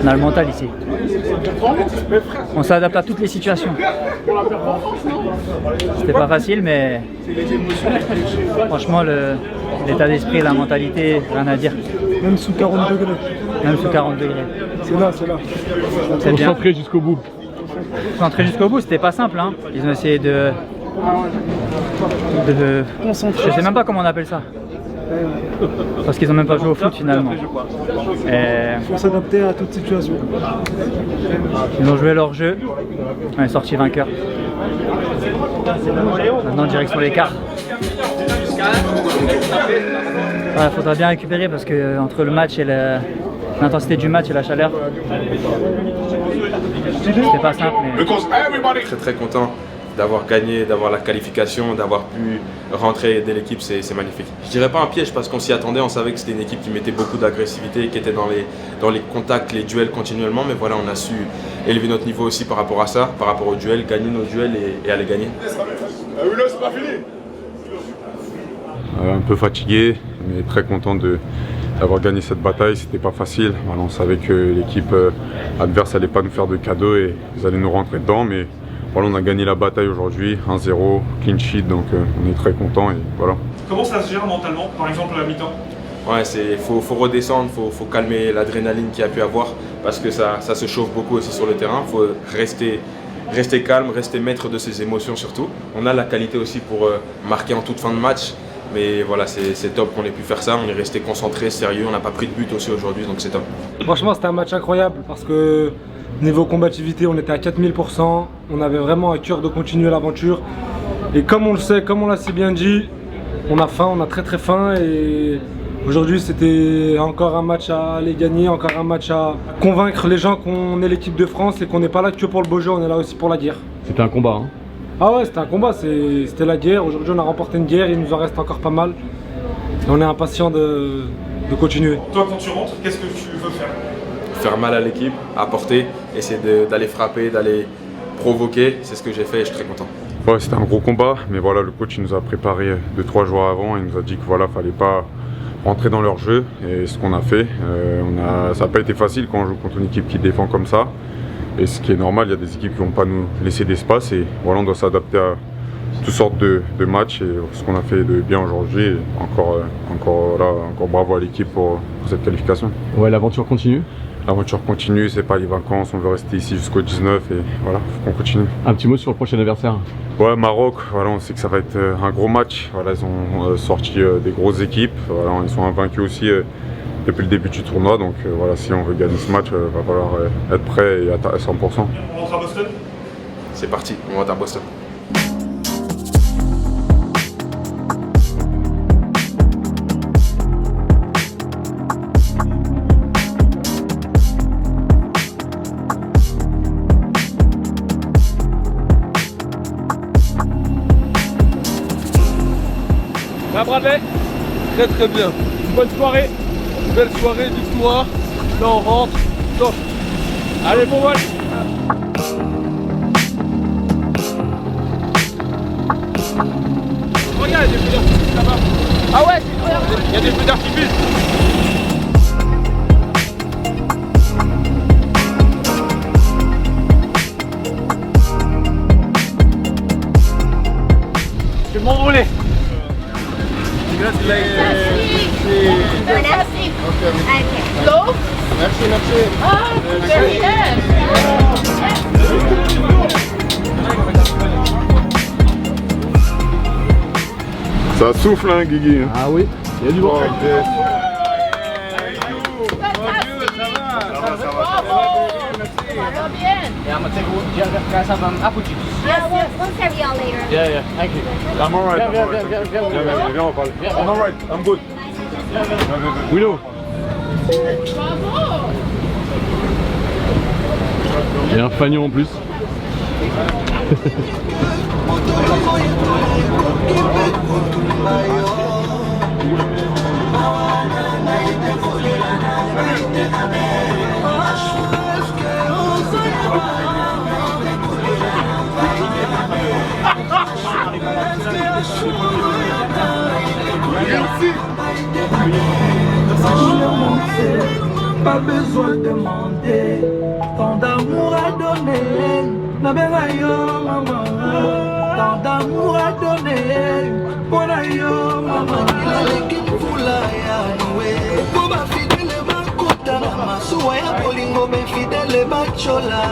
On a le mental ici. On s'adapte à toutes les situations. C'était pas facile, mais franchement, l'état d'esprit, la mentalité, rien à dire. Même sous 40 degrés. Même sous 40 degrés. C'est là, c'est là. C'est bien. Concentré jusqu'au bout. Concentré jusqu'au bout, c'était pas simple. Hein. Ils ont essayé de... Je sais même pas comment on appelle ça. Parce qu'ils ont même pas joué au foot finalement. Il faut s'adapter à toute situation. Ils ont joué leur jeu. On est sorti vainqueur. Maintenant direction l'écart. Il faudra bien récupérer parce que entre le match et l'intensité du match et la chaleur, c'était pas simple. Mais... Très content d'avoir gagné, d'avoir la qualification, d'avoir pu rentrer dès l'équipe, c'est magnifique. Je dirais pas un piège parce qu'on s'y attendait, on savait que c'était une équipe qui mettait beaucoup d'agressivité, qui était dans les contacts, les duels continuellement, mais voilà, on a su élever notre niveau aussi par rapport à ça, par rapport aux duels, gagner nos duels et aller gagner. Un peu fatigué, mais très content d'avoir gagné cette bataille. C'était pas facile. Voilà, on savait que l'équipe adverse allait pas nous faire de cadeaux et ils allaient nous rentrer dedans, mais voilà, on a gagné la bataille aujourd'hui, 1-0, clean sheet, donc on est très content et voilà. Comment ça se gère mentalement, par exemple à la mi-temps? Ouais, faut redescendre, faut calmer l'adrénaline qu'il y a pu avoir parce que ça se chauffe beaucoup aussi sur le terrain. Faut rester calme, rester maître de ses émotions surtout. On a la qualité aussi pour marquer en toute fin de match. Mais voilà, c'est top qu'on ait pu faire ça, on est resté concentré, sérieux, on n'a pas pris de but aussi aujourd'hui, donc c'est top. Franchement, c'était un match incroyable parce que niveau combativité, on était à 4000%, on avait vraiment à cœur de continuer l'aventure. Et comme on le sait, comme on l'a si bien dit, on a faim, on a très faim et aujourd'hui c'était encore un match à aller gagner, encore un match à convaincre les gens qu'on est l'équipe de France et qu'on n'est pas là que pour le beau jeu, on est là aussi pour la guerre. C'était un combat, hein. Ah ouais, c'était un combat, c'était la guerre. Aujourd'hui, on a remporté une guerre, il nous en reste encore pas mal. Et on est impatient de continuer. Toi, quand tu rentres, qu'est-ce que tu veux faire? Faire mal à l'équipe, apporter, essayer d'aller frapper, d'aller provoquer, c'est ce que j'ai fait et je suis très content. Ouais, c'était un gros combat, mais voilà, le coach il nous a préparé 2-3 jours avant, il nous a dit que voilà, fallait pas rentrer dans leur jeu et ce qu'on a fait. Ça n'a pas été facile quand on joue contre une équipe qui défend comme ça. Et ce qui est normal, il y a des équipes qui ne vont pas nous laisser d'espace et voilà, on doit s'adapter à toutes sortes de matchs et ce qu'on a fait de bien aujourd'hui. Encore bravo à l'équipe pour cette qualification. Ouais, l'aventure continue. L'aventure continue, c'est pas les vacances, on veut rester ici jusqu'au 19 et voilà, faut qu'on continue. Un petit mot sur le prochain adversaire. Ouais, Maroc, voilà, on sait que ça va être un gros match. Voilà, ils ont sorti des grosses équipes, voilà, ils sont invaincus aussi. Depuis le début du tournoi, donc voilà, si on veut gagner ce match, il va falloir être prêt et à 100%. On rentre à Boston? C'est parti, on rentre à Boston. Ça Bradley? Très bien. Bonne soirée. Belle soirée, victoire. Là on rentre. Top. Allez, bon match. Regarde, il y a des feux d'artifice là-bas. Ah ouais, c'est incroyable. Il y a des feux d'artifice. Je vais m'envoler. Merci. L'eau? Merci. Ah, very good. Ça souffle, hein, Guigui. Ah oui, il y a du vent. Yeah, I'm gonna take a do you guys have apple juice? Yes, we'll serve y'all later. Yeah, thank you. I'm alright. I'm alright, I'm good. Willow. Et un fagnon en plus. Pas besoin de demander, tant d'amour à donner. Nabenayo maman, tant d'amour à donner. Bonayo maman, l'équipe voula ya noué. Boba fidèle makota na masuwa ya bolingo ben fidèle bachola.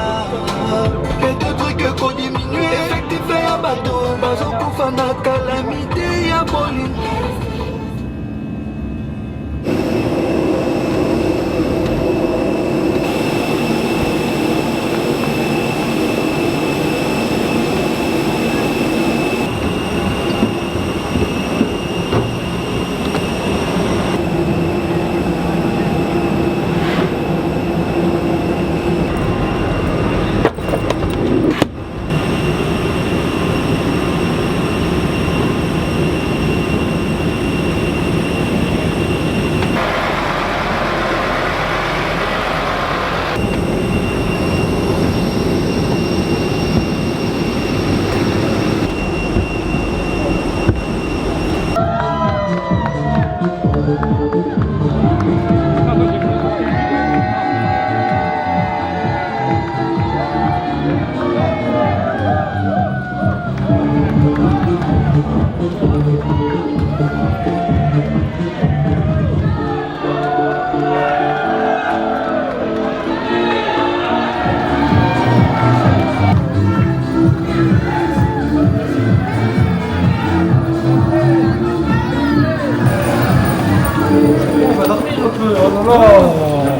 Peut-être que qu'on diminue effectif ya bateau, bazo kufa na calamité ya bolingo.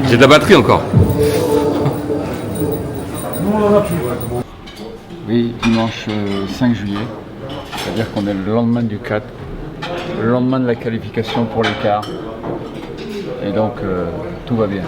J'ai de la batterie encore. Oui, dimanche 5 juillet, c'est-à-dire qu'on est le lendemain du 4, le lendemain de la qualification pour l'écart, et donc tout va bien.